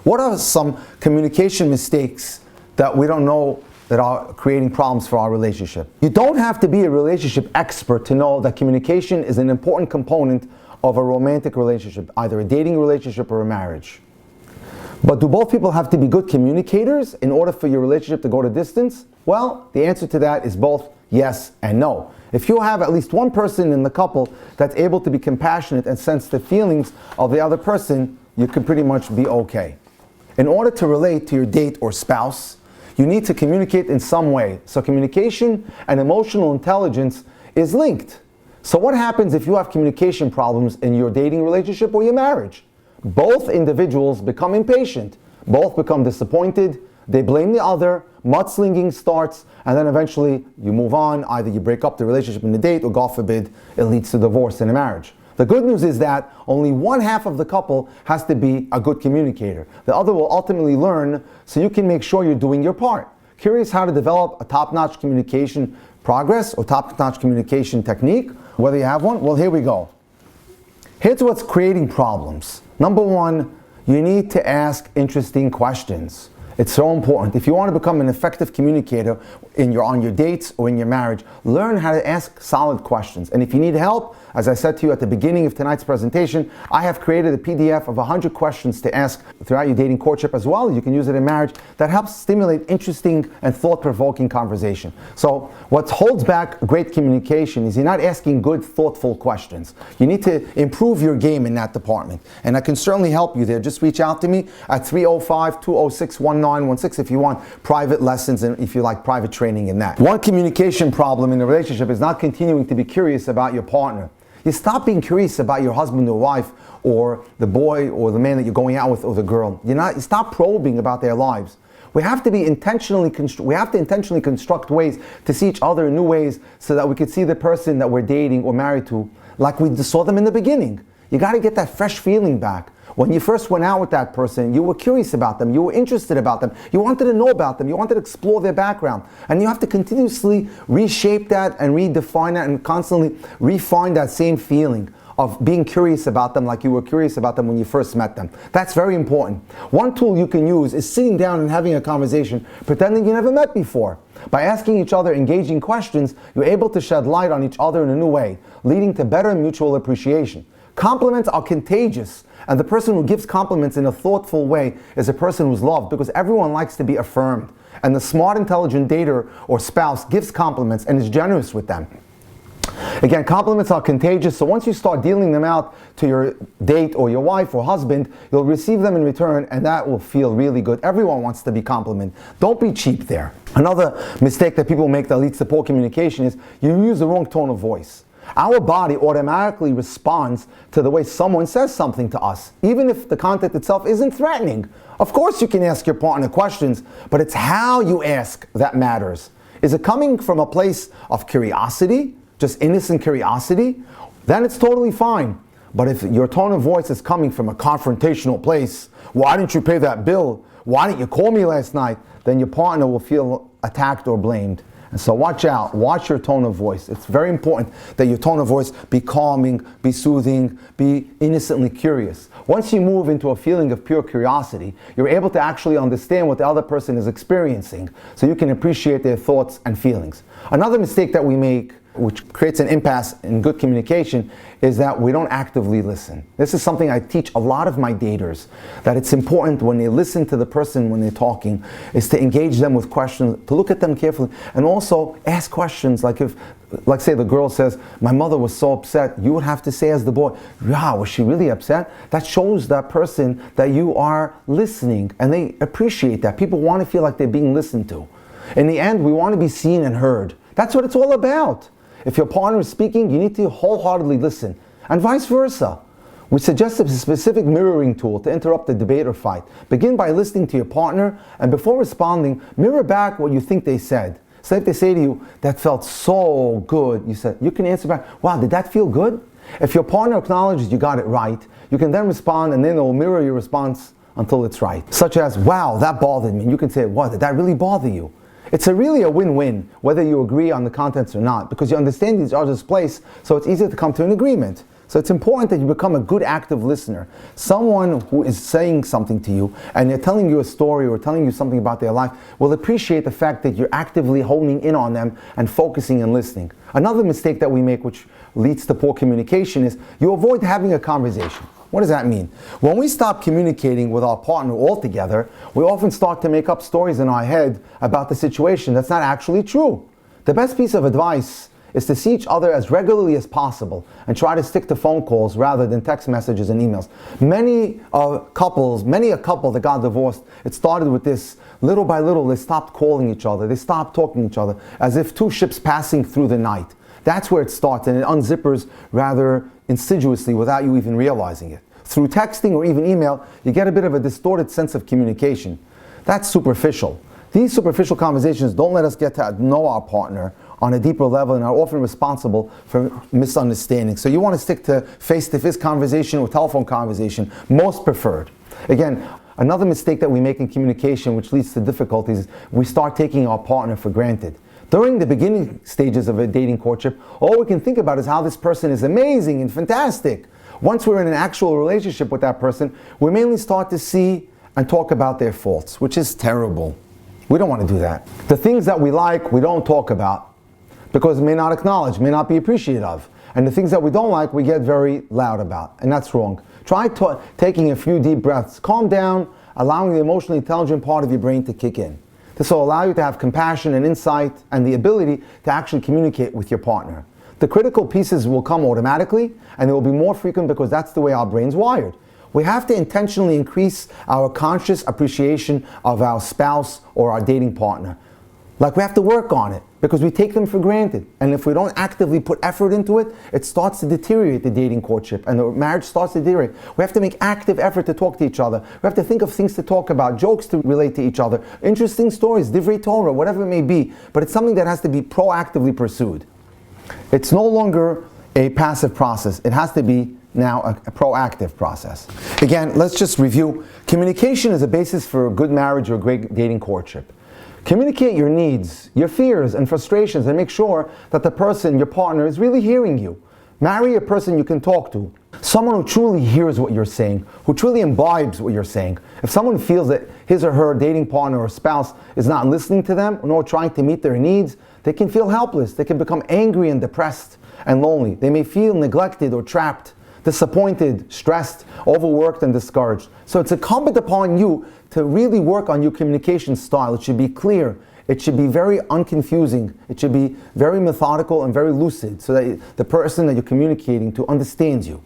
What are some communication mistakes that we don't know that are creating problems for our relationship? You don't have to be a relationship expert to know that communication is an important component of a romantic relationship, either a dating relationship or a marriage. But do both people have to be good communicators in order for your relationship to go the distance? Well, the answer to that is both yes and no. If you have at least one person in the couple that's able to be compassionate and sense the feelings of the other person, you can pretty much be okay. In order to relate to your date or spouse, you need to communicate in some way. So communication and emotional intelligence is linked. So what happens if you have communication problems in your dating relationship or your marriage? Both individuals become impatient. Both become disappointed. They blame the other. Mudslinging starts, and then eventually you move on. Either you break up the relationship in the date, or God forbid, it leads to divorce in a marriage. The good news is that only one half of the couple has to be a good communicator. The other will ultimately learn, so you can make sure you're doing your part. Curious how to develop a top-notch communication progress or top-notch communication technique? Whether you have one? Well, here we go. Here's what's creating problems. Number one, you need to ask interesting questions. It's so important. If you want to become an effective communicator on your dates or in your marriage, learn how to ask solid questions. And if you need help, as I said to you at the beginning of tonight's presentation, I have created a PDF of 100 questions to ask throughout your dating courtship as well. You can use it in marriage. That helps stimulate interesting and thought-provoking conversation. So what holds back great communication is you're not asking good, thoughtful questions. You need to improve your game in that department. And I can certainly help you there. Just reach out to me at 305-206-1916 if you want private lessons and if you like private training in that. One communication problem in a relationship is not continuing to be curious about your partner. You stop being curious about your husband or wife or the boy or the man that you're going out with or the girl. You stop probing about their lives. We have to intentionally construct ways to see each other in new ways so that we could see the person that we're dating or married to like we saw them in the beginning. You got to get that fresh feeling back. When you first went out with that person, you were curious about them, you were interested about them, you wanted to know about them, you wanted to explore their background. And you have to continuously reshape that and redefine that and constantly refine that same feeling of being curious about them like you were curious about them when you first met them. That's very important. One tool you can use is sitting down and having a conversation, pretending you never met before. By asking each other engaging questions, you're able to shed light on each other in a new way, leading to better mutual appreciation. Compliments are contagious, and the person who gives compliments in a thoughtful way is a person who's loved, because everyone likes to be affirmed. And the smart, intelligent dater or spouse gives compliments and is generous with them. Again, compliments are contagious, so once you start dealing them out to your date or your wife or husband, you'll receive them in return, and that will feel really good. Everyone wants to be complimented. Don't be cheap there. Another mistake that people make that leads to poor communication is you use the wrong tone of voice. Our body automatically responds to the way someone says something to us, even if the content itself isn't threatening. Of course you can ask your partner questions, but it's how you ask that matters. Is it coming from a place of curiosity, just innocent curiosity? Then it's totally fine. But if your tone of voice is coming from a confrontational place, why didn't you pay that bill? Why didn't you call me last night? Then your partner will feel attacked or blamed. And so watch out, watch your tone of voice. It's very important that your tone of voice be calming, be soothing, be innocently curious. Once you move into a feeling of pure curiosity, you're able to actually understand what the other person is experiencing, so you can appreciate their thoughts and feelings. Another mistake that we make, which creates an impasse in good communication, is that we don't actively listen. This is something I teach a lot of my daters, that it's important when they listen to the person when they're talking, is to engage them with questions, to look at them carefully, and also ask questions. Like say the girl says, my mother was so upset, you would have to say as the boy, wow, was she really upset? That shows that person that you are listening, and they appreciate that. People want to feel like they're being listened to. In the end, we want to be seen and heard. That's what it's all about. If your partner is speaking, you need to wholeheartedly listen, and vice versa. We suggest a specific mirroring tool to interrupt the debate or fight. Begin by listening to your partner, and before responding, mirror back what you think they said. So if they say to you, that felt so good, you can answer back, wow, did that feel good? If your partner acknowledges you got it right, you can then respond, and then they'll mirror your response until it's right. Such as, wow, that bothered me. And you can say, wow, did that really bother you? It's really a win-win, whether you agree on the contents or not, because you understand each other's place, so it's easier to come to an agreement. So it's important that you become a good active listener. Someone who is saying something to you and they're telling you a story or telling you something about their life will appreciate the fact that you're actively honing in on them and focusing and listening. Another mistake that we make, which leads to poor communication, is you avoid having a conversation. What does that mean? When we stop communicating with our partner altogether, we often start to make up stories in our head about the situation that's not actually true. The best piece of advice is to see each other as regularly as possible and try to stick to phone calls rather than text messages and emails. Many a couple that got divorced, it started with this. Little by little, they stopped calling each other. They stopped talking to each other as if two ships passing through the night. That's where it starts, and it unzippers rather insidiously without you even realizing it. Through texting or even email, you get a bit of a distorted sense of communication. That's superficial. These superficial conversations don't let us get to know our partner on a deeper level and are often responsible for misunderstandings. So you want to stick to face-to-face conversation or telephone conversation, most preferred. Again, another mistake that we make in communication which leads to difficulties is we start taking our partner for granted. During the beginning stages of a dating courtship, all we can think about is how this person is amazing and fantastic. Once we're in an actual relationship with that person, we mainly start to see and talk about their faults, which is terrible. We don't want to do that. The things that we like, we don't talk about because we may not acknowledge, may not be appreciative of. And the things that we don't like, we get very loud about, and that's wrong. Try taking a few deep breaths. Calm down, allowing the emotionally intelligent part of your brain to kick in. This will allow you to have compassion and insight and the ability to actually communicate with your partner. The critical pieces will come automatically, and they will be more frequent because that's the way our brain's wired. We have to intentionally increase our conscious appreciation of our spouse or our dating partner. Like, we have to work on it because we take them for granted. And if we don't actively put effort into it, it starts to deteriorate the dating courtship and the marriage starts to deteriorate. We have to make active effort to talk to each other. We have to think of things to talk about, jokes to relate to each other, interesting stories, divrei Torah, whatever it may be. But it's something that has to be proactively pursued. It's no longer a passive process. It has to be now a proactive process. Again, let's just review. Communication is a basis for a good marriage or a great dating courtship. Communicate your needs, your fears and frustrations, and make sure that the person, your partner, is really hearing you. Marry a person you can talk to. Someone who truly hears what you're saying, who truly imbibes what you're saying. If someone feels that his or her dating partner or spouse is not listening to them, nor trying to meet their needs, they can feel helpless. They can become angry and depressed and lonely. They may feel neglected or trapped, disappointed, stressed, overworked, and discouraged. So it's incumbent upon you to really work on your communication style. It should be clear. It should be very unconfusing. It should be very methodical and very lucid so that the person that you're communicating to understands you.